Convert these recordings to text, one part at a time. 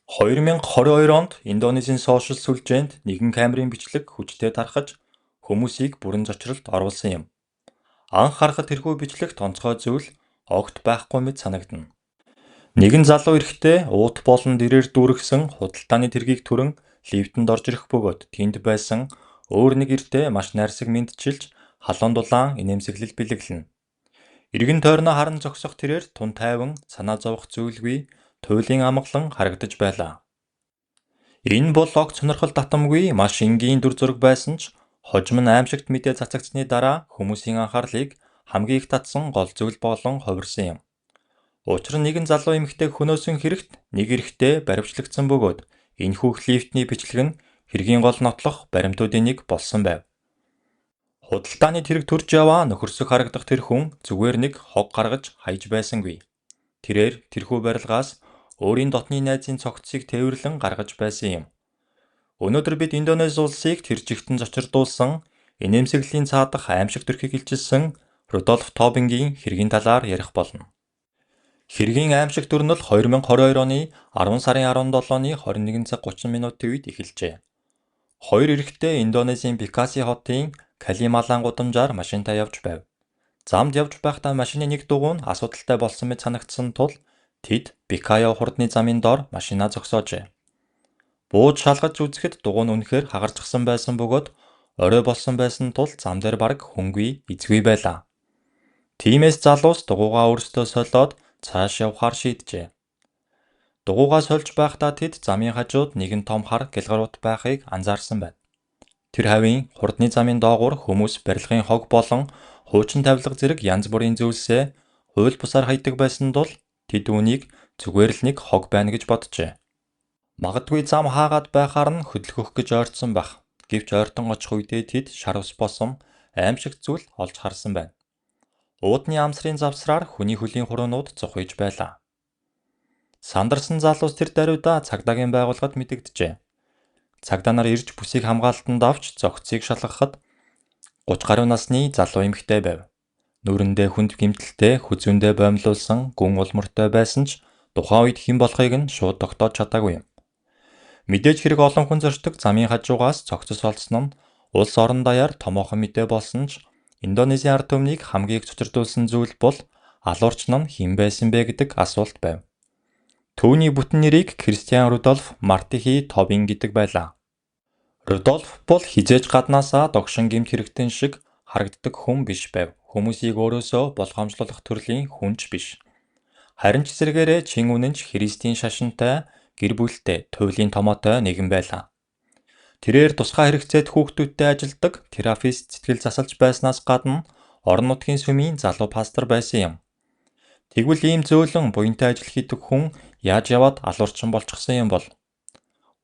2022 онд Индонезийн сошиал сүлжээнд нэгэн камерын бичлэг хүчтэй тархаж хүмүүсийг бүрэн зочролд оруулсан юм. Анх харахад тэрхүү бичлэгт онцгой зүйл огт байхгүй мэт санагдана. Нэгэн залуу эрэгтэй уут болон дэрээр дүүргэсэн худалдааны тэргийг түрэн лифтэнд орж ирэх бөгөөд тэнд байсан өөр нэг эртээ маш найрсаг мэдчилж халуун дулаан инээмсэглэл бэлэглэнэ. Иргэн тойрноо харан зогсох тэрээр тун тайван санаа зовох зүйлгүй туйлын амгалан харагдаж байлаа. Энэ бол огт сонирхол татамгүй маш энгийн дүр зураг байсан ч хожим нь аимшигт мэдээ цацагдсны дараа хүмүүсийн анхаарлыг хамгийн их татсан гол зүйл болон хувирсан юм. Учир нь нэгэн залуу эмэгтэй хөнөөсөн хэрэгт нэг эрэгтэй баривчлагдсан бөгөөд энэхүү лифтний бичлэг нь хэргийн гол нотлох баримтуудын нэг болсон байв. Худалдааны тэрэг төрж яваа нөхөрсөг харагдах тэр хүн зүгээр нэг хог гаргаж хайж байсангүй. Тэрээр тэрхүү барилгаас өөрийн дотны найзын цогцсыг тээвэрлэн гаргаж байсан юм. Өнөөдөр бид Индонез улсыг тэр жигтэн зочирдуулсан инээмсэглэлийн цаадах аимшиг төрхийг илчилсэн Рудольф Тобингийн хэргийн талаар ярих болно. Хэргийн аимшиг дүр нь 2022 оны 10 сарын 17-ны 21 цаг 30 минутын үед эхэлжээ. Хоёр эрэгтэй Индонезийн Бекаси хотын Калималан гудамжаар машинтай явж байв. Замд явж байхдаа машины нэг дугуй нь асуудалтай болсон мэт санагдсан тул тэд Бекаяо хурдны замын доор машинаа зогсоожээ. Бууж шалгаж үзэхэд дугуй нь үнэхээр хагарчихсан байсан бөгөөд орой болсон байсан тул зам дээр бараг хүнгүй эзгүй байлаа. Тиймээс залуус дугуйгаа өөрсдөө солиод цааш явахаар шийджээ. Дугуйгаа сольж байхдаа тэд замын хажууд нэгэн том хар гэлгарут байхыг анзаарсан байна. Тэр хавийн хурдны замын доогуур хүмүүс барилгын хог болон хуучин тавилга зэрэг янз бүрийн зүйлсээ хууль бусаар хайдаг байсан тул тэд үүнийг зүгээр л нэг хог байна гэж боджээ. Магадгүй зам хаагаад байхаар нь хөдөлгөх гэж ойртсон байх. Гэвч ойртон очих үедээ тэд шар ус босон аимшиг зүйл олж харсан байна. Уудны амсрын завсраар хүний хөлийн хуруунууд зохиж байлаа. Сандарсан залуус тэр даруйда цагдаагийн байгууллагад мэдэгджээ. Цагдаа нар ирж бүсийг хамгаалтанд авч зогцыг шалгахад 30 гаруй насны залуу эмэгтэй байв. Нүрэндээ хүнд гэмтэлтэй хүзүүндээ боомлуулсан гүн улмөртэй байсан ч тухайн үед хэн болохыг нь шууд тогтоож чадаагүй юм. Мэдээж хэрэг олон хүн зорчдог замын хажуугаас цогцос олсон нь улс орон даяар томоохон мэдээ болсон ч Индонезийн ард түмнийг хамгийн их цочирдуулсан зүйл бол алуурч нь хэн байсан бэ гэдэг асуулт байв. Түүний бүтэн нэрийг Кристиан Рудольф Мартихи Тобин гэдэг байлаа. Рудольф бол хизээж гаднаасаа догшин гэмт хэрэгтэн шиг харагддаг хүн биш байв. Хүмүүсийг өөрөөсөө болгоомжлуулах төрлийн хүнч биш. Харин ч эсвэргээрээ чин үнэнч Христийн шашинтай гэр бүлтэй туйлын томоотой нэгэн байлаа. Тэрээр тусгай хэрэгцээд хүүхдүүдтэй ажилдаг терапевт сэтгэл засалж байснаас гадна орон нутгийн сүмийн залуу пастор байсан юм. Тэгвэл ийм зөөлөн буянтай ажил хийдэг хүн яаж яваад алуурчин болчихсон юм бол?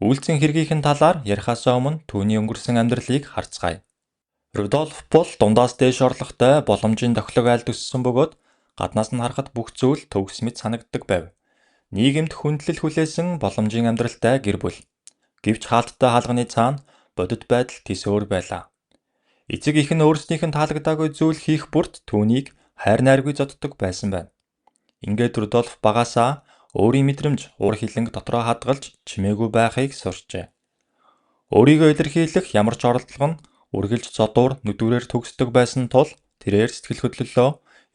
Үйлцэн хэргийнхэн талаар ярихаасаа өмнө түүний өнгөрсөн амьдралыг харцгаая. Рудольф бол дундаас дээш орлоготой боломжийн тохилог айлд өссөн бөгөөд гаднаас нь харахад бүх зүйл төгс мэт санагддаг байв. Нийгэмд хүндлэл хүлээсэн боломжийн амьдралтай гэр бүл. Гэвч хаалттай хаалганы цаана бодит байдал тис өөр байлаа. Эцэг их нь өөрснийх нь таалагдаагүй зүйл хийх бүрт түүнийг хайр найргүй зодддог байсан байна. Ингээд Рудольф багасаа өөрийн мэдрэмж уур хилэнг дотроо хадгалж чимээгүй байхыг сурчээ. Өөрийгөө илэрхийлэх ямар ч оролдлого нь үргэлж зодуур нүдүрээр төгсдөг байсан тул тэрээр сэтгэл хөдлөлөө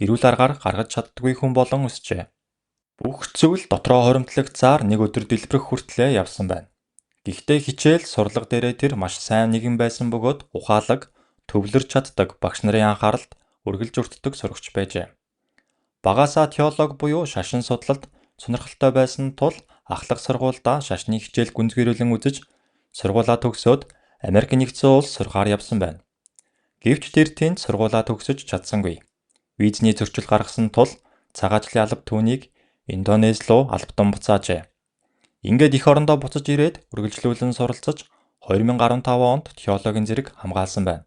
эрүүл аргаар гаргаж чаддаггүй хүн болон өсчээ. Бүх зүйл дотроо хоримтлагцаар нэг өдөр дэлбэрэх хүртлээр явсан байна. Гэхдээ хичээл сурлага дээрээ тэр маш сайн нэгэн байсан бөгөөд ухаалаг, төвлөрч чаддаг багш нарын анхааралд үргэлж өртдөг сурагч байжээ. Багасаа теолог буюу шашин судлалд сонирхолтой байсан тул ахлах сургуульдаа шашны хичээл гүнзгийрүүлэн үзэж сургуулаа төгсөөд Америк нэгдсэн улс сургаар явсан байна. Гэвч тэр тэнд сургуулаа төгсөж чадсангүй. Визний зөрчил гаргасан тул цагаачлалын алба түүнийг Индонез руу албатан буцаажээ. Ингээд эх орондоо буцаж ирээд үргэлжлүүлэн суралцаж 2015 онд теологийн зэрэг хамгаалсан байна.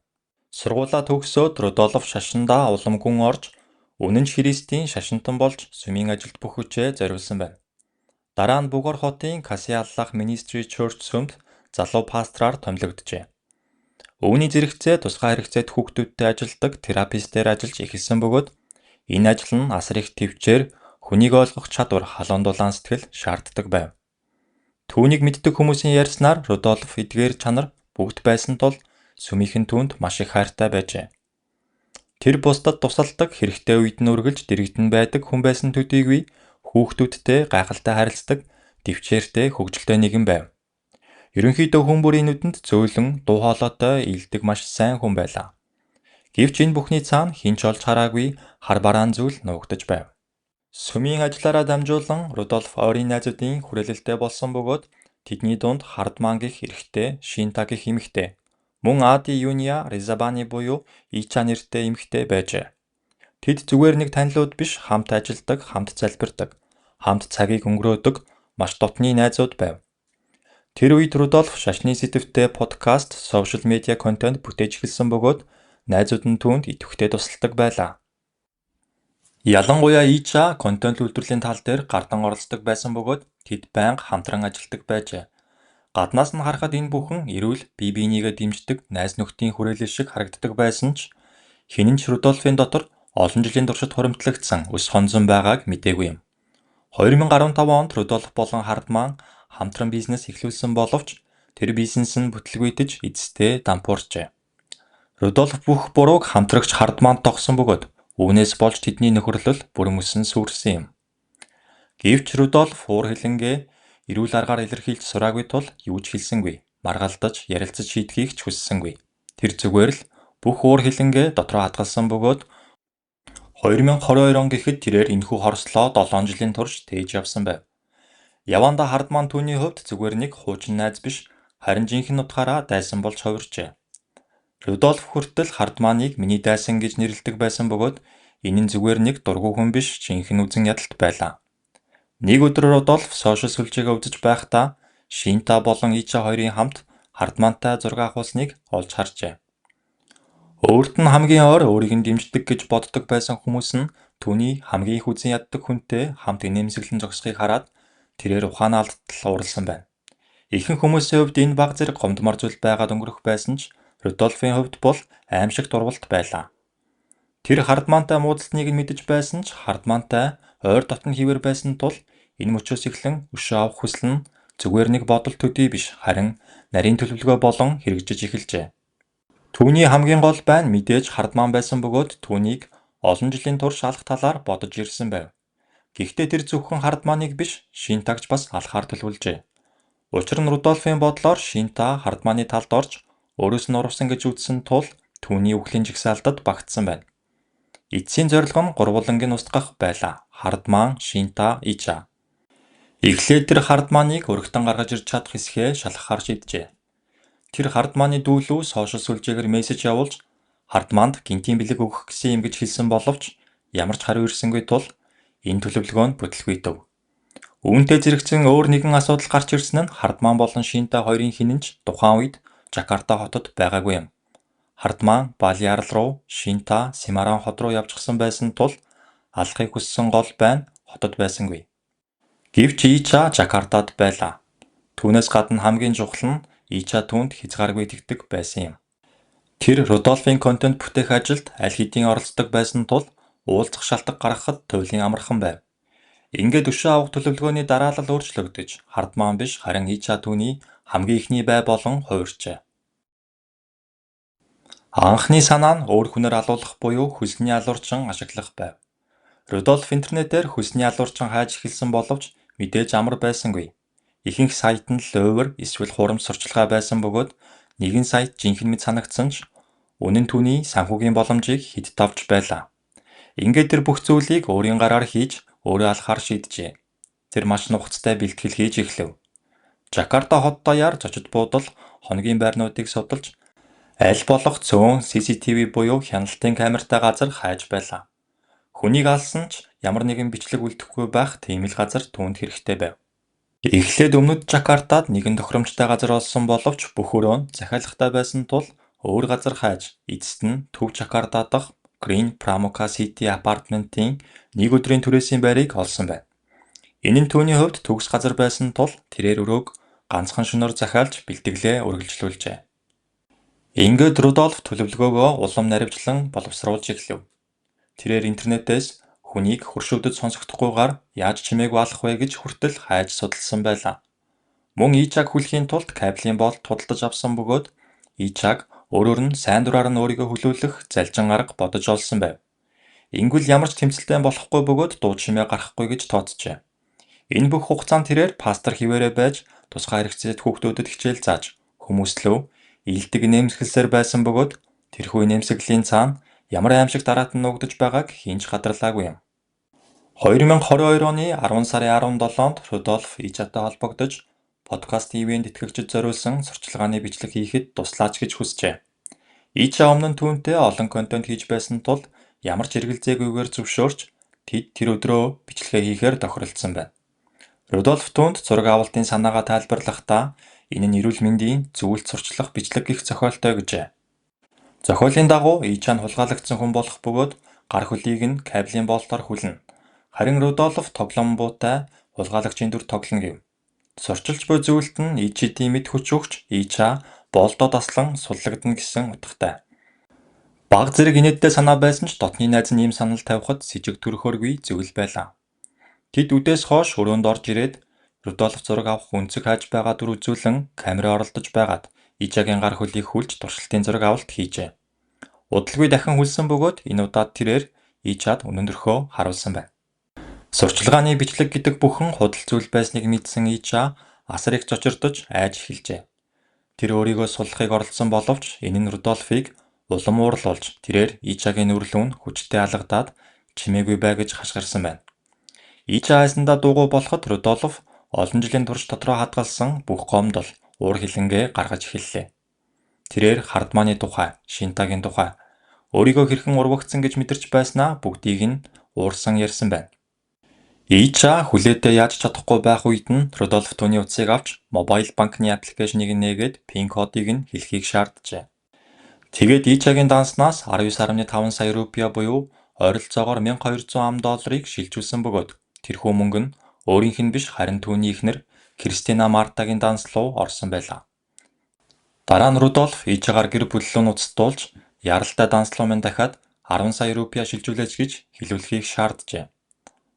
Сургуулаа төгсөөд Рудольф шашиндаа улам гүн орж үнэн ч Христийн шашинтан болж сүмийн ажилд бүх хүчээ зориулсан байна. Дараа нь Бугор хотын Касиаллах Ministry Church сүмд залуу пастраар томилогджээ. Өвний зэрэгцээ тусгай хэрэгцээд хүүхдүүдтэй ажилдаг терапевтээр ажиллаж эхэлсэн бөгөөд энэ ажил нь асар их төвчээр хүнийг ойлгох чадвар халуун дулаан сэтгэл шаарддаг байв. Түүнийг мэддэг хүмүүсийн ярьснаар Рудольф эдгээр чанар бүгд байсан тул сүмийнхэн түүнд маш их хайртай байжээ. Тэр бусдад тусалдаг, хэрэгтэй үед нь үргэлж дэрэгдэн байдаг хүн байсан төдийгүй хүүхдүүдтэй гайхалтай харилцдаг, дэвчээртэй, хөгжилтэй нэгэн байв. Ерөнхийдөө хүн бүрийн нүдэнд зөөлөн, дуу хоолойтой, илдэг маш сайн хүн байлаа. Гэвч энэ бүхний цаана хэн ч олж хараагүй хар бараан зүйл нуугдаж байв. Сүмийн ажиллаараа дамжуулан Рудольф ойрын найзуудын хүрээлэлтэй болсон бөгөөд тэдний дунд Хардман гэх эрэгтэй, Шинта гэх эмэгтэй, мөн Ади Юния Ризабани буюу Ича нэртэй эмэгтэй байжээ. Тэд зүгээр нэг танилуд биш, хамт ажилдаг, хамт залбирдаг, хамт цагийг өнгөрөөдөг маш дотны найзууд байв. Тэр үед Рудольф шашны сэдвтэй подкаст, сошиал медиа контент бүтээж эхэлсэн бөгөөд найзууд нь түүнд идэвхтэй тусалдаг байлаа. Ялангуяа Ича контент үйлдвэрлэлийн тал дээр гардан оролцдог байсан бөгөөд тэд байнга хамтран ажилладаг байжээ. Гаднаас нь харахад энэ бүхэн эрүүл, бие биенийгээ дэмждэг найз нөхдийн хүрээлэл шиг харагддаг байсан ч хэн ч Рудольфын дотор олон жилийн туршид хуримтлагдсан өс хонзон байгааг мэдээгүй юм. 2015 онд Рудольф болон Хардман хамтран бизнес эхлүүлсэн боловч тэр бизнес нь бүтлгүйдэж эцэстээ дампуурчээ. Рудольф бүх бурууг хамтрагч Хардманд тогсон бөгөөд үүнээс болж тэдний нөхөрлөл бүр мөсөн сүрсэн юм. Гэвч Рудольф уур хилэнгээ эрүүл аргаар илэрхийлж сураагүй тул юу ч хэлсэнгүй, маргалдаж, ярилцаж шийдэхийг ч хүссэнгүй. Тэр зүгээр л бүх уур хилэнгээ дотроо хадгалсан бөгөөд 2022 он гэхэд тэрээр энэхүү хорслоо 7 жилийн турш тээж явсан байв. Яванда Хардман түүний хувьд зүгээр нэг хуучин найз биш, харин жинхэнэ утгаараа дайсан болж хувирчээ. Рудольф хүртэл Хардманыг миний дайсан гэж нэрлэдэг байсан бөгөөд энэ нь зүгээр нэг дургүй хүн биш, жинхэнэ үзэн ядалт байлаа. Нэг өдөр Рудольф сошиал сүлжээгээ үзэж байхдаа Шинта болон Ича хоёрын хамт Хардмантай зураг авахулсныг олж харжээ. Өөрт нь хамгийн ойр өөрийг нь дэмждэг гэж боддог байсан хүмүүс нь түүний хамгийн их үзэн яддаг хүнтэй хамт инээмсэглэн зогсохыг хараад тэрээр ухаанаа алдтал ууралсан байна. Ихэнх хүмүүсийн хувьд энэ баг зэрэг гомдмор зүйл байгаад өнгөрөх байсан ч Рудольфын хувьд бол аимшиг дурвалт байлаа. Тэр Хардмантай муудалцныг нь мэдэж байсан ч Хардмантай ойр дотн хിവэр байсан тул энэ мөчөөс эхлэн өшөө авах хүсэл нь зүгээр нэг бодол төдий биш, харин нарийн төлөвлөгөө болон хэрэгжиж эхэлжээ. Түүний хамгийн гол байн мэдээж Хардман байсан бөгөөд түүнийг олон жилийн турш алах талаар бодож ирсэн байв. Гэхдээ тэр зөвхөн Хардманыг биш, Шинтагч бас алахаар төлөвлөжээ. Учир нь Рудольфын бодлоор Шинта Хардманы талд орж өөрөөс нь урвсан гэж үзсэн тул түүний үхлийн жигсаалтад багтсан байна. Эцсийн зорилго нь гурвуулангийн устгах байлаа. Хардман, Шинта, Ича. Эхлээд тэр Хардманыг өргөтөн гаргаж ирж чадах хэсгээ шалгахаар шийджээ. Тэр Хардманы дүүлүү сошиал сүлжээгээр мессеж явуулж Хардманд гинтийн бэлэг өгөх гэсэн юм гэж хэлсэн боловч ямар ч хариу ирсэнгүй тул энэ төлөвлөгөө нь бүтлгүйтэв. Үүнтэй зэрэгцэн өөр нэгэн асуудал гарч ирсэн нь Хардман болон Шинта хоёрын хинэнч тухайн үед Жакарта хотод байгаагүй юм. Хардман Бали арал руу, Шинта Семаран хот руу явчихсан байсан тул алахыг хүссэн гол байн хотод байсангүй. Гэвч Ича Жакартад байлаа. Түүнээс гадна хамгийн чухал нь Ича түүнд хязгааргүй итгэдэг байсан юм. Тэр Рудольфын контент бүтээх ажилд аль хэдийн оролцдог байсан тул уулзах шалтгаан гаргахад туйлын амархан байв. Ингээд өшөө авах төлөвлөгөөний дараалал өөрчлөгдөж, Хардман биш харин Ича түүний хамгийн ихний бай болон хувирчээ. Анхны санаа нь өөр хүнээр алуулах буюу хөлсний алуурчин ашиглах байв. Рудольф интернетээр хөлсний алуурчин хайж эхэлсэн боловч мэдээж амар байсангүй. Ихэнх сайт нь л over эсвэл хурамч сурчлагаа байсан бөгөөд нэгэн сайт жинхэнэ мэд санагдсан ч үнэн түүний санхүүгийн боломжийг хэд давж байлаа. Ингээд тэр бүх зүйлийг өөрийн гараар хийж өөрөө алахаар шийджээ. Тэр маш нухацтай бэлтгэл хийж эхлэв. Жакарта хот даяар зочид буудал хоногийн байрнуудыг судалж аль болох цөөн CCTV буюу хяналтын камертай газар хайж байлаа. Хүнийг алсан ч ямар нэгэн бичлэг үлдэхгүй байх тийм л газар түүнд хэрэгтэй байв. Эхлээд өмнөд Жакартад нэгэн тохиромжтой газар олсон боловч бүх өрөө нь захиалгатай байсан тул өөр газар хайж эцэст нь Төв Жакарта дахь Green Pramuka City апартментын нэг өдрийн түрээсийн байрыг олсон байна. Энэ нь түүний хувьд төгс газар байсан тул тэрээр өрөөг ганцхан шөнөөр захиалж бэлтгэлээ үргэлжлүүлжээ. Ингээд Рудольф төлөвлөгөөгөө улам наривчлан боловсруулж эхлэв. Тэрээр интернетээс хүнийг хөршөвдөд сонсогдохгүйгээр яаж чимээгүй алах вэ гэж хүртэл хайж судалсан байлаа. Мөн Ичаг хүлхийн тулд кабелийн болт худалдаж авсан бөгөөд Ичаг өөрөөр нь сайн дураар нь өөрийгөө хүлээлгэх залжин арга бодож олсон байв. Ингэвэл ямар ч тэмцэлтэй болохгүй бөгөөд дууд шимээ гаргахгүй гэж тооцжээ. Энэ бүх хугацаанд тэрээр пастор хിവэрэ байж тусгай хэрэгцээт хүүхдүүдэд хичээл зааж хүмүүслөө ийдэг нэмсгэлсээр байсан бөгөөд тэрхүү нэмсгэлийн цаана ямар аимшиг дараатан нуугдж байгааг хинж гадарлаагүй юм. 2022 оны 10 сарын 17-нд Рудольф Ичатай холбогдож подкаст ивент итгэгчид зориулсан сурчлагын бичлэг хийхэд туслаач гэж хүсжээ. Ича өмнө нь түүнтэй олон контент хийж байсан тул ямар ч эргэлзээгүйгээр зөвшөөрч тэд тэр өдрөө бичлэгээ хийхээр тохиролцсон байна. Рудольф түүнд зураг авалтын санаагаа тайлбарлахдаа энэ нь эрүүл мэндийн зөвлөлт сурчлах бичлэг гэх зохиолтой гэжээ. Зохиолын дагуу Ича нь хулгайлагдсан хүн болох бөгөөд гар хөлийг нь кабелийн болтоор хүлнэ. Харин Рудольф тоглоом буутай хулгайлагчийн дүр тоглоно гэв. Сурчилж буй зөвлөлт нь Ичидийн мэд хүч өгч Ича болдод аслан суллагдана гэсэн утгатай. Баг зэрэг инээдтэй санаа байсан ч дотны найз нь ийм санал тавихад сэжиг төрөхөөргүй зөвл байлаа. Тэд үдээс хойш өрөөнд орж ирээд Рудольф зураг авах өнцөг хааж байгаа дүр үзүүлэн камераа оролдож байгаад Ичагийн гар хөлийг хүлж туршилтын зураг авалт хийжээ. Удалгүй дахин хүлсэн бөгөөд энэ удаад тэрээр Ичад өнөндөрхөө харуулсан байна. Сурчлагын бичлэг гэдэг бүхэн худал зүйл байсныг мэдсэн Ича асар их зочирдож айж эхэлжээ. Тэр өөрийгөө суллахыг оролдсон боловч энэ нь Рудольфыг улам уурлуулж тэрээр Ичагийн нүрэлүүн хүчтэй алгадаад чимээгүй бай гэж хашгирсан байна. Ича айсандаа дуугүй болоход Рудольф олон жилийн турш дотроо хадгалсан бүх гомдол уур хилэнгээ гаргаж эхэллээ. Тэрээр хардмааны тухай, Шинтагийн тухай, өөрийгөө хэрхэн урвагдсан гэж мэдэрч байснаа бүгдийг нь уурсан ярьсан байна. Ича хүлээдээ яаж чадахгүй байх үед нь Рудольф түүний утсыг авч мобайл банкны аппликейшнийг нээгээд пин кодыг нь хэлхийг шаарджээ. Тэгээд Ичагийн данснаас 19.5 сая рупия буюу ойролцоогоор $1200 шилжүүлсэн бөгөөд тэрхүү мөнгө нь өөрийнх нь биш харин түүний эхнэр Кристина Мартагийн данс руу орсон байлаа. Дараа нь Рудольф Ичагаар гэр бүл рүү нуцтуулж яралтай данслуу минь дахиад 10 сая рупия шилжүүлээч гэж хэлүүлэхийг шаарджээ.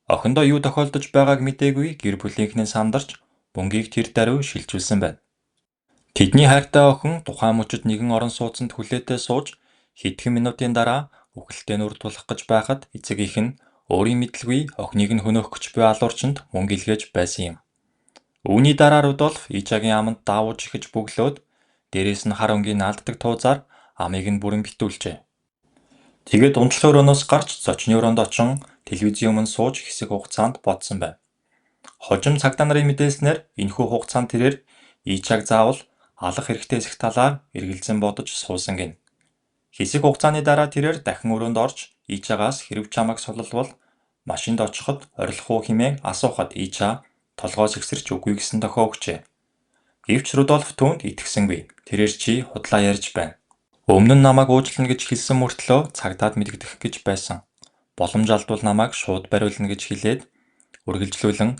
Охиндоо юу тохиолдож байгааг мэдээгүй гэр бүлийнхний сандарч мөнгийг тэр даруй шилжүүлсэн байна. Тэдний хайртай охин тухайн мөчид нэгэн орон сууцанд хүлээдээ сууж хэдхэн минутын дараа үхэлтэд нүр тулах гэж байхад эцэг эх нь өөрийн мэдлгүй охиныг нь хөнөөх гэж буй алуурчинд мөнгө илгээж байсан юм. Үүний дараа Рудольф Ичагийн аманд даавууж ихэж бөглөөд дээрээс нь хар өнгийн наалддаг туузаар амийг нь бүрэн битүүлжээ. Тэгээд унтлагын өрөөноос гарч зочны өрөөнд очин телевизийн өмнө сууж хэсэг хугацаанд бодсон байна. Хожим цагдаа нарын мэдээлснээр энэхүү хугацаанд тэрээр Ичаг заавал алах хэрэгтэй эсэх талаар эргэлзэн бодож суусан гин. Хэсэг хугацааны дараа тэрээр дахин өрөөнд орж Ичагаас хэрв чамайг сулалвал машинд очиход орилох уу хэмээн асуухад Ича толгоос ихсэрч үгүй гэсэн тохио өгчээ. Гэвч Рудольф түүнд итгэсэнгүй. Тэрээр чи худлаа ярьж байна. Өмнө нь намайг уучлана гэж хэлсэн мөртлөө цагдаад мэдэгдэх гэж байсан. Боломж алдвал намайг шууд бариулна гэж хэлээд үргэлжлүүлэн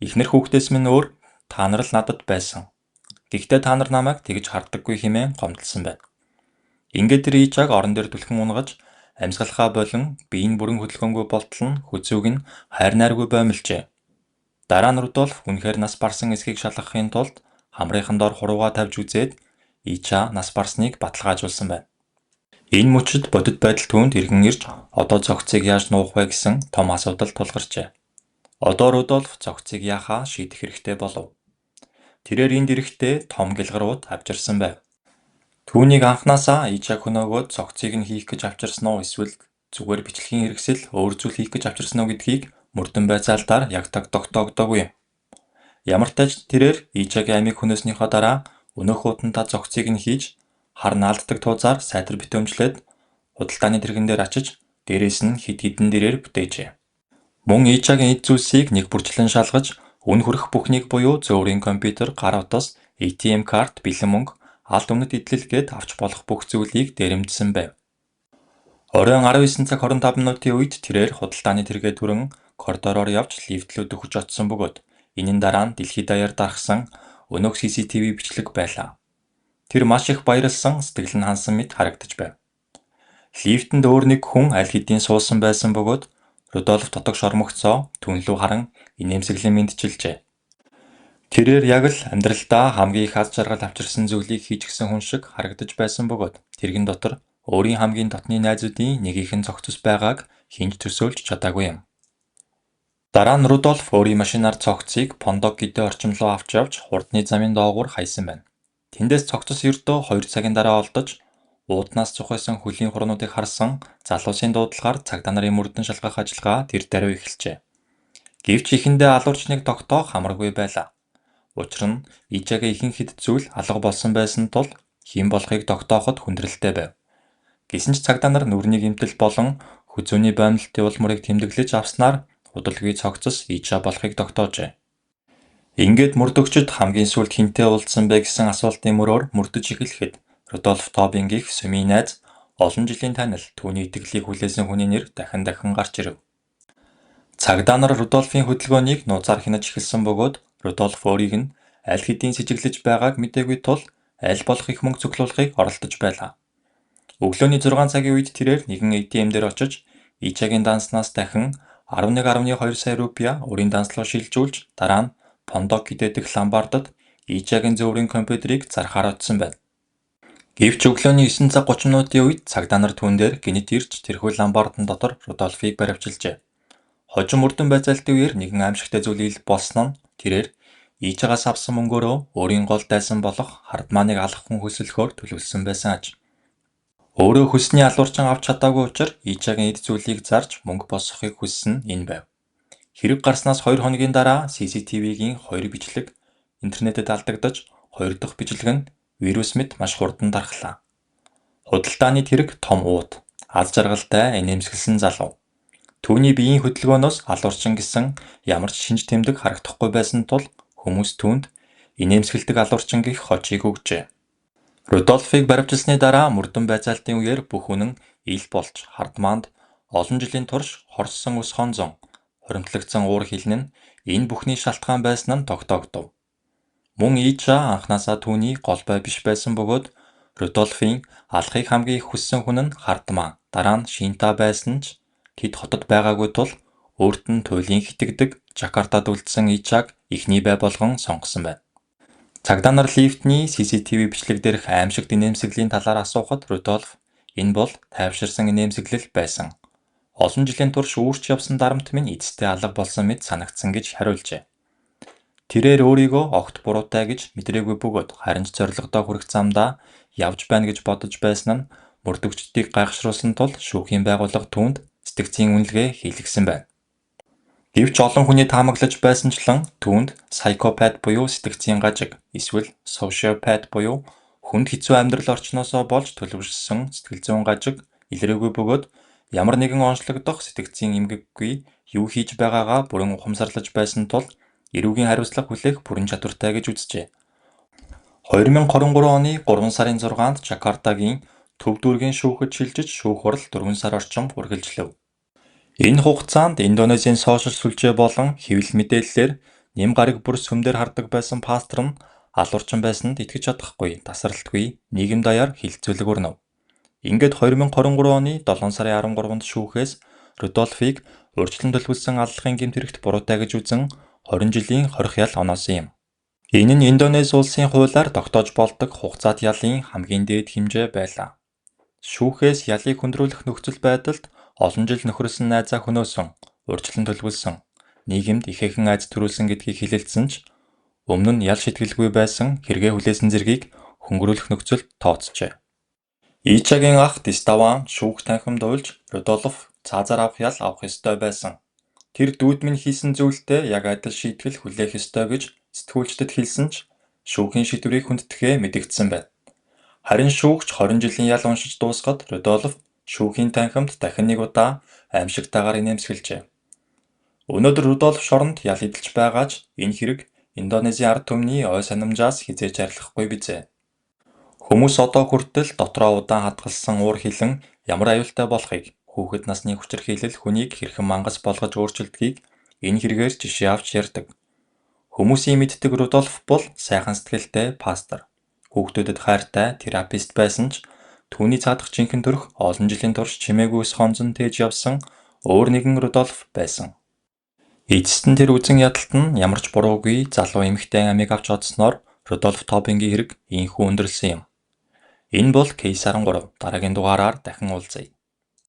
эхнэр хүүхдээс минь өөр та нар л надад байсан. Гэхдээ та нар намайг тэгж харддаггүй хэмээн гомдлсон байна. Ингээд тэр Ичаг орон дээр түлхэн унгаж амьсгалахаа болон биеийн бүрэн хөдөлгөөнгүй болтол нь хүзүүг нь хайр найргүй боомлжээ. Дараа нь Рудольф үнэхээр нас барсан эсхийг шалгахын тулд хамрынхан доор хуруугаа тавьж үзээд Ича нас барсныг баталгаажуулсан байна. Энэ мөчид бодит байдал түүнд иргэн ирж одоо зохицыг яаж нуух вэ гэсэн том асуудал тулгарчээ. Одоо Рудольф зохицыг яахаа шийдэх хэрэгтэй болов. Тэрээр энд ирэхдээ том гэлгарууд авчирсан байв. Түүнийг анхнаасаа Ичаг хөнөөгөөд зохицыг нь хийх гэж авчирсан уу эсвэл зүгээр бичлэгийн хэрэгсэл өөр зүйл хийх гэж авчирсан уу гэдгийг мөрдөн байцаалтаар яг тогтоогдоогүй юм. Ямар ч тач тэрээр Ичагийн амийг хөнөөснийхөө дараа өнөөх удантаа зохицыг нь хийж хар наалддаг туузаар сайтар битүүмжлээд худалдааны тэргэн дээр очиж дээрээс нь хид хідэн дээрээр бүтээжээ. Мөн Ичагийн эд зүйлсийг нэг бүрчлэн шалгаж үн хүрэх бүхнийг буюу зөөврийн компьютер, гар утас, ATM карт, бэлэн мөнгө, алт өмнөд идэлгээд авч болох бүх зүйлийг дээрэмдсэн байв. Оройн 19 цаг 25 минутын үед тэрээр худалдааны тэргээ түрэн коридороор явж лифт рүү дөхөж очсон бөгөөд энийн дараа нь дэлхийд даяар дарахсан өнөөх CCTV бичлэг байлаа. Тэр маш их баярлсан, сэтгэл нь хансан мэт харагдаж байв. Лифтэнд өөр нэг хүн аль хэдийн суусан байсан бөгөөд Рудольф дотогш ормогцоо түн лүү харан инээмсэглэн мэдчилжээ. Тэрээр яг л амьдралдаа хамгийн их аз жаргал авчирсан зүйлийг хийж гисэн хүн шиг харагдаж байсан бөгөөд тэрхэн дотор өөрийн хамгийн дотны найзуудын нэгийнх нь цогцос байгааг хинж төсөөлж чадаагүй юм. Дараа нь Рудольф өөрийн машинаар цогцыг Пондок гэдэг орчим руу авч явж хурдны замын доогуур хаясан байна. Тэндээс цогцос ердөө 2 цагийн дараа олдож ууднаас цухайсан хөлийн хурнуудыг харсан залуусын дуудлагаар цагдаа нарын мөрдөн шалгах ажиллагаа тэр даруй эхэлжээ. Гэвч эхэндээ алуурчныг тогтоох амаргүй байлаа. Учир нь Ижагийн ихэнх хэд зүйл алга болсон байсан тул хэн болохыг тогтооход хүндрэлтэй байв. Гэсэн ч цагдаа нар нүрийн гэмтэл болон хүзүүний байналтын улмурыг тэмдэглэж авснаар удалгүй цогцос Ижа болохыг тогтоожээ. Ингээд мөрдөгчд хамгийн сүүлд хинтээ уулзсан бэ гэсэн асуултын мөрөөр мөрдөж эхлэхэд Рудольф Тобинг их сүмийн найз олон жилийн танил түүний итгэлийг хүлээсэн хүний нэр дахин гарч ирэв. Цагдаа нар Рудольфын хөдөлгөөнийг нууцаар хянаж эхэлсэн бөгөөд Рудольф өөрийг нь аль хэдийн сэжиглэж байгааг мэдээгүй тул аль болох их мөнгө цуглуулахыг оролдож байлаа. Өглөөний 6 цагийн үед тэрээр нэгэн ATM дээр очиж Ижагийн данснаас дахин 11.2 сая рупия өөрийн данс руу шилжүүлж дараа нь Пондок гэдэг ломбардад Ижагийн зөөврийн компьютерийг зархаар очсон байна. Гэвч өглөөний 9 цаг 30 минутын үед цагдаа нар түүн дээр гинэт ирж тэрхүү ломбардын дотор Рудольфыг баривчилжээ. Хожим мөрдөн байцаалтын үеэр нэгэн аимшигтай зүйл ил болсон нь тэрээр Ижагаас авсан мөнгөөрөө өөрийн гол дайсан болох хардмааныг алах хүн хөсөлгөхөөр төлөвлөсөн байсан аж. Өөрөө хүссний алуурчин авч чадаагүй учраас Ижагийн эд зүйлийг зарж мөнгө босгохыг хүссэн нь энэ байв. Хэрэг гарснаас 2 хоногийн дараа CCTV-гийн 2 бичлэг интернетэд алдагдаж 2 дахь бичлэг нь вирус мэт маш хурдан дархлаа. Худалдааны тэрэг том ууд, аз жаргалтай инээмсэглэсэн залуу. Түүний биеийн хөдөлгөөнөөс алуурчин гэсэн ямар ч шинж тэмдэг харагдахгүй байсан тул хүмүүс түүнд инээмсэглэдэг алуурчин гэх хочийг өгжээ. Рудольфыг баривчилсны дараа мөрдөн байцаалтын үеэр бүх үнэн ил болж хардмаанд олон жилийн турш хорссон ус хонзон хуримтлагдсан уур хилэн нь энэ бүхний шалтгаан байсан нь тогтоогдов. Мөн Ижа анхнаасаа түүний гол бай биш байсан бөгөөд Рудольфын алахыг хамгийн их хүссэн хүн нь хардмаа дараа нь Шинта байсан ч тэд хотод байгаагүй тул өөрт нь туйлын хитэгдэг Жакартад үлдсэн Ижаг ихний бай болгон сонгосон байна. Цагдаа нар лифтний CCTV бичлэг дээрх аимшигт инээмсэглэлийн талаар асуухад Рудольф энэ бол тайвширсан инээмсэглэл байсан. Олон жилийн турш үүрч явсан дарамт минь эцэстээ алга болсон мэт санагдсан гэж хариулжээ. Тэрээр өөрийгөө огт буруутай гэж мэдрээгүй бөгөөд харин ч зорилгодоо хүрэх замдаа явж байна гэж бодож байсан нь мөрдөгчдийг гайхшруулсан тул шүүхийн байгууллага түүнд сэтгцийн үнэлгээ хийлгэсэн байна. Гэвч олон хүний таамаглаж байсанчлан түүнд psychopath буюу сэтгцийн гажиг эсвэл sociopath буюу хүнд хэцүү амьдрал орчноосоо болж төлөвшсөн сэтгэл зүйн гажиг илрээгүй бөгөөд ямар нэгэн онцлогдох сэтгцийн эмгэггүй юу хийж байгаагаа бүрэн ухамсарлаж байсан тул эрүүгийн хариуцлага хүлээх бүрэн чадвартай гэж үзжээ. 2023 оны 3 сарын 6-нд Жакартагийн төв дүүргийн шүүхэд шилжиж шүүх хурал 4 сар орчим үргэлжлэв. Энэ хугацаанд Индонезийн сошиал сүлжээ болон хэвлэл мэдээллээр нэм гариг бүр сүмдэр хардаг байсан пастор нь алуурчин байсанд итгэж чадахгүй, тасралтгүй нийгэм даяар хилцүүлэг өрнөв. Ингээд 2023 оны 7 сарын 13-нд шүүхээс Рудольфыг урьдчилан төлөвлөсөн аллахын гэмт хэрэгт буруутай гэж үзэн 20 жилийн хорих ял оноосон юм. Энэ нь Индонез улсын хуулиар тогтоож болдог хугацаат ялын хамгийн дээд хэмжээ байлаа. Шүүхээс ялыг хөндрүүлэх нөхцөл байдалд олон жил нөхөрсөн найзаа хөнөөсөн, урьдчилан төлөвлөсөн, нийгэмд ихээхэн айц төрүүлсэн гэдгийг хэлэлцсэн ч өмнө нь ял шийтгэлгүй байсан хэрэгээ хүлээсэн зэргийг хөнгөрүүлэх нөхцөлд тооцжээ. Ижагийн ах Диставан шүүх танхимд уйлж Рудольф цаазаар авах ял авах ёстой байсан. Тэр дүүд минь хийсэн зүйлтэй яг адил шийтгэл хүлээх ёстой гэж сэтгүүлчдэд хэлсэн ч шүүхийн шийдвэрийг хүндэтгэхээ мэдэгдсэн байна. Харин шүүгч 20 жилийн ял уншиж дуусгаад Рудольф шүүхийн танхимд дахин нэг удаа аимшигтайгаар инээмсэглэжээ. Өнөөдөр Рудольф шоронд ял эдэлж байгаа ч энэ хэрэг Индонезийн ард түмний ой санамжаас хизээж арилгахгүй бизээ. Хүмүүс одоо хүртэл дотроо удаан хадгалсан уур хилэн ямар аюултай болохыг хүүхэд насны хүчирхийлэл хүнийг хэрхэн мангас болгож өөрчилдгийг энэ хэрэгээр жишээ авч ярьдаг. Хүмүүсийн мэддэг Рудольф бол сайхан сэтгэлтэй пастор. Хүүхдүүдэд хайртай терапист байсан ч түүний цаадах жинхэнэ төрх олон жилийн турш чимээгүй ус хонзон тээж явсан өөр нэгэн Рудольф байсан. Эцэст нь тэр үзэн ядалт нь ямар ч буруугүй залуу эмэгтэй амийг авч одсноор Рудольф Тобингийн хэрэг ийхүү өндөрлсөн юм. Энэ бол Кейс 13 дараагийн дугаараар дахин уулзъя.